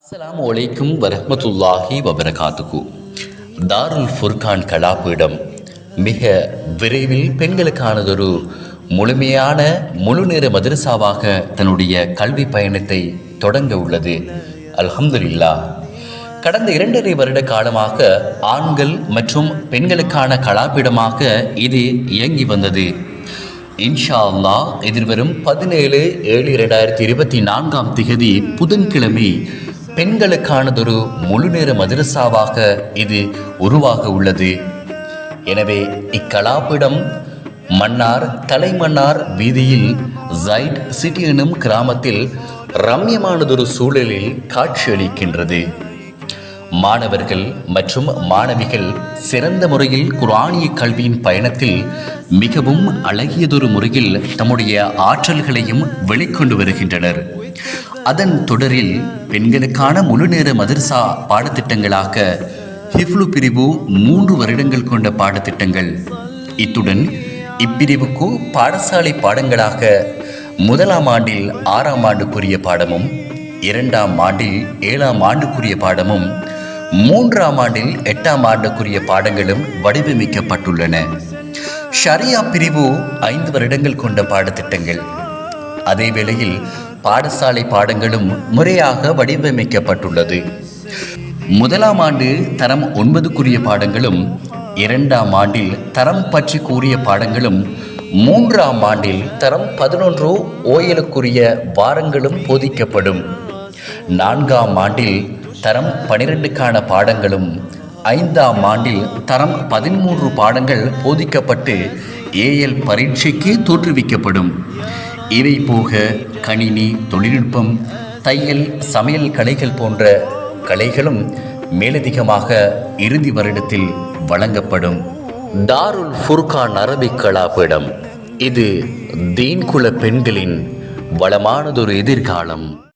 அஸ்ஸலாமு அலைக்கும் வரஹ்மத்துல்லாஹி வபரகாத்துஹு. தாருல் ஃபுர்கான் கலாபீடம் மிக விரைவில் பெண்களுக்கானதொரு முழுமையான முழுநேர மதரசாவாக தன்னுடைய கல்வி பயணத்தை தொடங்க உள்ளது. அல்ஹம்துலில்லாஹ். கடந்த 2.5 வருட காலமாக ஆண்கள் மற்றும் பெண்களுக்கான கலாபீடமாக இது இயங்கி வந்தது. இன்ஷா அல்லாஹ் எதிர்வரும் 17/7/2024 புதன்கிழமை பெண்களுக்கானதொரு முழுநேர மதரசாவாக இது உருவாக உள்ளது. எனவே இக்கலாபீடம் மன்னார் தலைமன்னார் வீதியில் ஜைட் சிட்டி எனும் கிராமத்தில் ரம்யமானதொரு சூழலில் காட்சியளிக்கின்றது. மாணவர்கள் மற்றும் மாணவிகள் சிறந்த முறையில் குர்ஆனிய கல்வியின் பயணத்தில் மிகவும் அழகியதொரு முறையில் தம்முடைய ஆற்றல்களையும் வெளிக்கொண்டு வருகின்றனர். அதன் தொடரில் பெண்களுக்கான முழுநேர மதரசா பாடத்திட்டங்களாக ஹிஃப்லு பிரிவு 3 வருடங்கள் கொண்ட பாடத்திட்டங்கள். இத்துடன் இப்பிரிவுக்கு பாடசாலை பாடங்களாக 1ஆம் ஆண்டில் 6ஆம் ஆண்டுக்குரிய பாடமும் 2ஆம் ஆண்டில் 7ஆம் ஆண்டுக்குரிய பாடமும் 3ஆம் ஆண்டில் 8ஆம் ஆண்டுக்குரிய பாடங்களும் வடிவமைக்கப்பட்டுள்ளன. ஷரியா பிரிவு 5 வருடங்கள் கொண்ட பாடத்திட்டங்கள். அதே வேளையில் பாடசாலை பாடங்களும் முறையாக வடிவமைக்கப்பட்டுள்ளது. 1ஆம் ஆண்டு தரம் 9க்குரிய பாடங்களும் 2ஆம் ஆண்டில் தரம் பற்றி கூறிய பாடங்களும் 3ஆம் ஆண்டில் தரம் 11 ஓயலுக்குரிய வாரங்களும் போதிக்கப்படும். 4ஆம் ஆண்டில் தரம் 12க்கான பாடங்களும் 5ஆம் ஆண்டில் தரம் 13 பாடங்கள் போதிக்கப்பட்டு ஏஎல் பரீட்சைக்கு தோற்றுவிக்கப்படும். இவை போக கணினி தொழில்நுட்பம், தையல், சமையல் கலைகள் போன்ற கலைகளும் மேலதிகமாக இறுதி வருடத்தில் வழங்கப்படும். தாருல் ஃபுர்கான் அரபிக் கலாபீடம் இது தீன்குல பெண்களின் வளமானதொரு எதிர்காலம்.